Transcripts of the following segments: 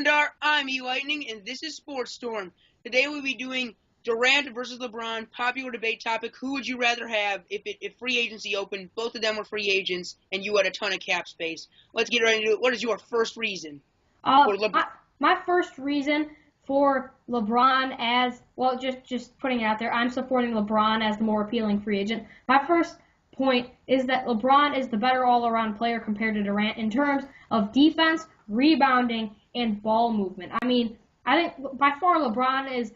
Thundarr, I'm E-Lightning, and this is Sports Storm. Today we'll be doing Durant versus LeBron, popular debate topic. Who would you rather have if free agency opened, both of them were free agents, and you had a ton of cap space? Let's get ready to do it. What is your first reason for LeBron? My first reason for LeBron as, well, just putting it out there, I'm supporting LeBron as the more appealing free agent. My first point is that LeBron is the better all-around player compared to Durant in terms of defense, rebounding, and ball movement. I mean, I think by far LeBron is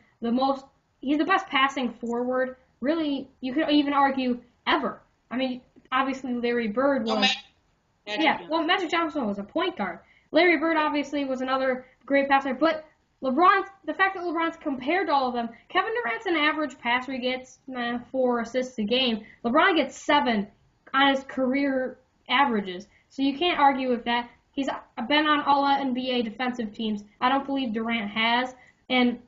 he's the best passing forward, really, you could even argue, ever. I mean, obviously Larry Bird was... Magic Johnson was a point guard. Larry Bird obviously was another great passer, but the fact that LeBron's compared to all of them, Kevin Durant's an average passer. He gets 4 assists a game. LeBron gets 7 on his career averages. So you can't argue with that. He's been on all NBA defensive teams. I don't believe Durant has. And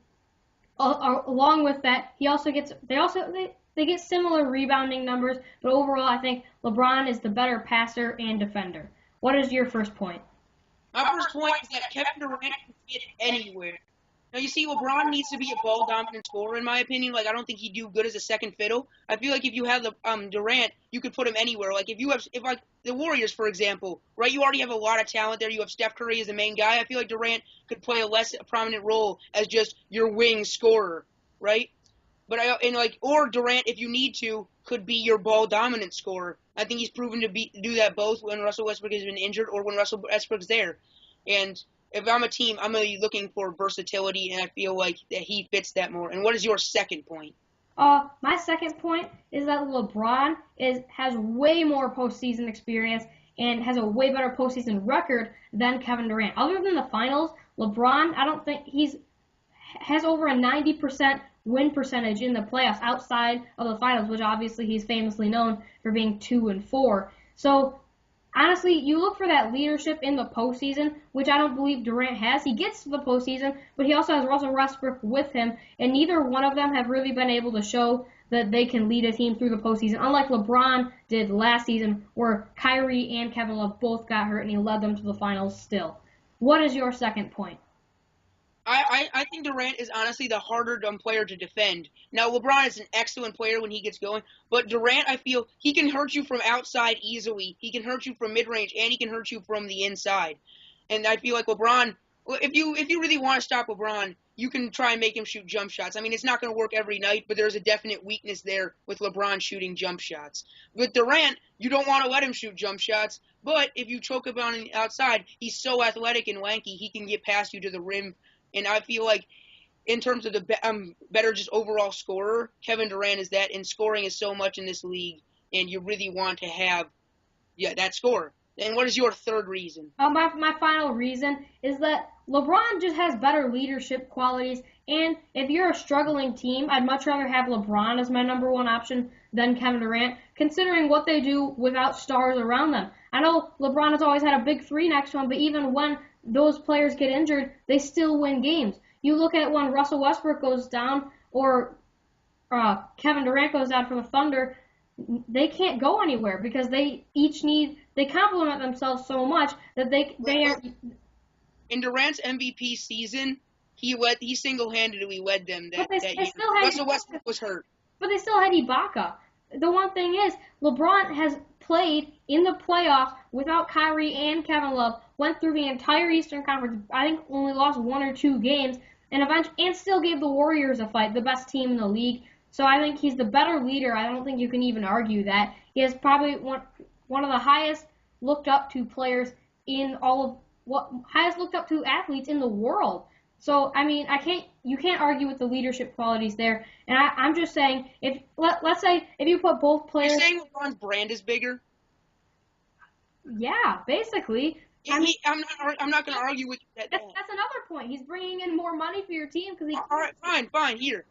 along with that, they get similar rebounding numbers, but overall I think LeBron is the better passer and defender. What is your first point? My first point is that Kevin Durant can fit anywhere. Now, you see, LeBron needs to be a ball-dominant scorer, in my opinion. Like, I don't think he'd do good as a second fiddle. I feel like if you have Durant, you could put him anywhere. Like, if the Warriors, for example, right, you already have a lot of talent there. You have Steph Curry as the main guy. I feel like Durant could play a less prominent role as just your wing scorer, right? Or Durant, if you need to, could be your ball-dominant scorer. I think he's proven to do that both when Russell Westbrook has been injured or when Russell Westbrook's there. And if I'm a team, I'm going to be looking for versatility, and I feel like that he fits that more. And what is your second point? My second point is that LeBron has way more postseason experience and has a way better postseason record than Kevin Durant. Other than the finals, LeBron, I don't think has over a 90% win percentage in the playoffs outside of the finals, which obviously he's famously known for being 2-4. So honestly, you look for that leadership in the postseason, which I don't believe Durant has. He gets to the postseason, but he also has Russell Westbrook with him, and neither one of them have really been able to show that they can lead a team through the postseason, unlike LeBron did last season, where Kyrie and Kevin Love both got hurt, and he led them to the finals still. What is your second point? I think Durant is honestly the harder player to defend. Now, LeBron is an excellent player when he gets going, but Durant, I feel, he can hurt you from outside easily. He can hurt you from mid-range, and he can hurt you from the inside. And I feel like LeBron, if you really want to stop LeBron, you can try and make him shoot jump shots. I mean, it's not going to work every night, but there's a definite weakness there with LeBron shooting jump shots. With Durant, you don't want to let him shoot jump shots, but if you choke him on the outside, he's so athletic and lanky, he can get past you to the rim. And I feel like in terms of the better just overall scorer, Kevin Durant is that, and scoring is so much in this league, and you really want to have that score. And what is your third reason? My final reason is that LeBron just has better leadership qualities, and if you're a struggling team, I'd much rather have LeBron as my number one option than Kevin Durant, considering what they do without stars around them. I know LeBron has always had a big three next to him, but even when those players get injured, they still win games. You look at when Russell Westbrook goes down or Kevin Durant goes down for the Thunder, they can't go anywhere because they complement themselves so much that they are. In Durant's MVP season, he single-handedly led them that year. Russell Westbrook was hurt. But they still had Ibaka. The one thing is, LeBron has played in the playoffs without Kyrie and Kevin Love, went through the entire Eastern Conference, I think only lost 1 or 2 games, and still gave the Warriors a fight, the best team in the league. So I think he's the better leader. I don't think you can even argue that. He is probably one of the highest looked up to players highest looked up to athletes in the world. So, I mean, you can't argue with the leadership qualities there. And I'm just saying, let's say if you put both players... You're saying LeBron's brand is bigger? Yeah, basically. I'm not going to argue with you. That's another point. He's bringing in more money for your team because he... All right, fine. Here.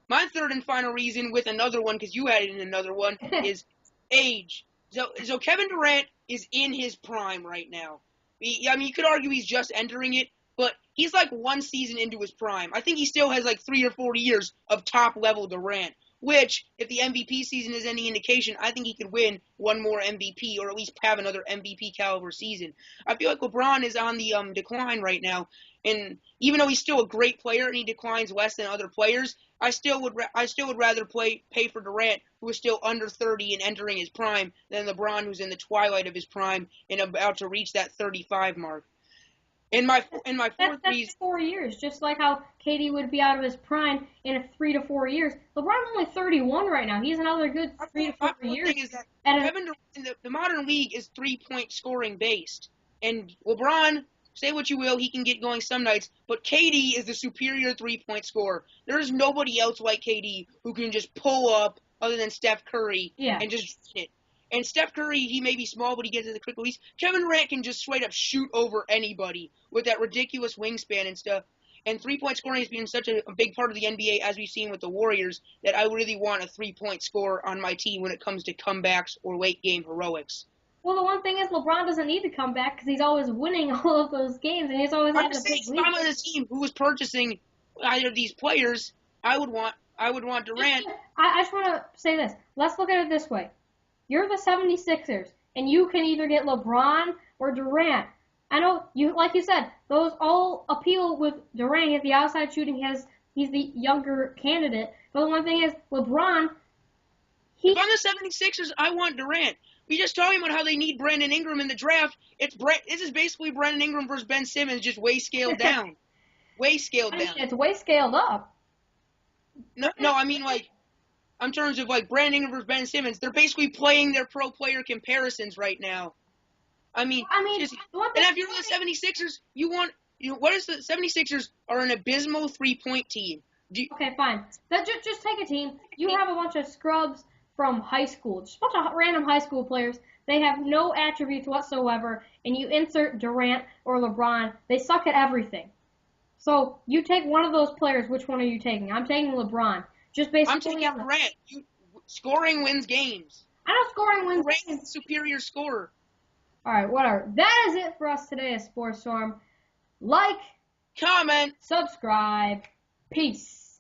My third and final reason with another one, because you added in another one, is age. So Kevin Durant is in his prime right now. I mean, you could argue he's just entering it, but he's like 1 season into his prime. I think he still has like 3 or 4 years of top-level Durant. which, if the MVP season is any indication, I think he could win one more MVP or at least have another MVP caliber season. I feel like LeBron is on the decline right now, and even though he's still a great player and he declines less than other players, I still would rather pay for Durant, who is still under 30 and entering his prime, than LeBron, who's in the twilight of his prime and about to reach that 35 mark. In my fourth That's reason, 4 years, just like how KD would be out of his prime in 3 to 4 years. LeBron's only 31 right now. He's another good 3 to 4 years. thing is that Kevin Durant, the modern league is 3-point scoring based, and LeBron, say what you will, he can get going some nights, but KD is the superior 3-point scorer. There is nobody else like KD who can just pull up other than Steph Curry and just hit. And Steph Curry, he may be small, but he gets to the quick release. Kevin Durant can just straight up shoot over anybody with that ridiculous wingspan and stuff. And 3-point scoring has been such a big part of the NBA, as we've seen with the Warriors, that I really want a 3-point scorer on my team when it comes to comebacks or late-game heroics. Well, the one thing is LeBron doesn't need to come back because he's always winning all of those games, and he's always had a big lead. If I'm on a team who was purchasing either of these players, I would want Durant. I just want to say this. Let's look at it this way. You're the 76ers, and you can either get LeBron or Durant. I know, like you said, those all appeal with Durant. The outside shooting he's the younger candidate. But the one thing is, LeBron, if I'm the 76ers, I want Durant. We just talking about how they need Brandon Ingram in the draft. This is basically Brandon Ingram versus Ben Simmons, just way scaled down. It's way scaled up. No, I mean, like, in terms of, like, Brandon Ingram versus Ben Simmons, they're basically playing their pro player comparisons right now. And if you're the 76ers, what is the 76ers are an abysmal 3-point team. Okay, fine. Just take a team. You have a bunch of scrubs from high school, just a bunch of random high school players. They have no attributes whatsoever, and you insert Durant or LeBron. They suck at everything. So you take one of those players. Which one are you taking? I'm taking LeBron. I'm taking Durant. Scoring wins games. I know scoring wins games. games. Durant's the superior scorer. All right, whatever. That is it for us today at Sports Storm. Like, comment, subscribe. Peace.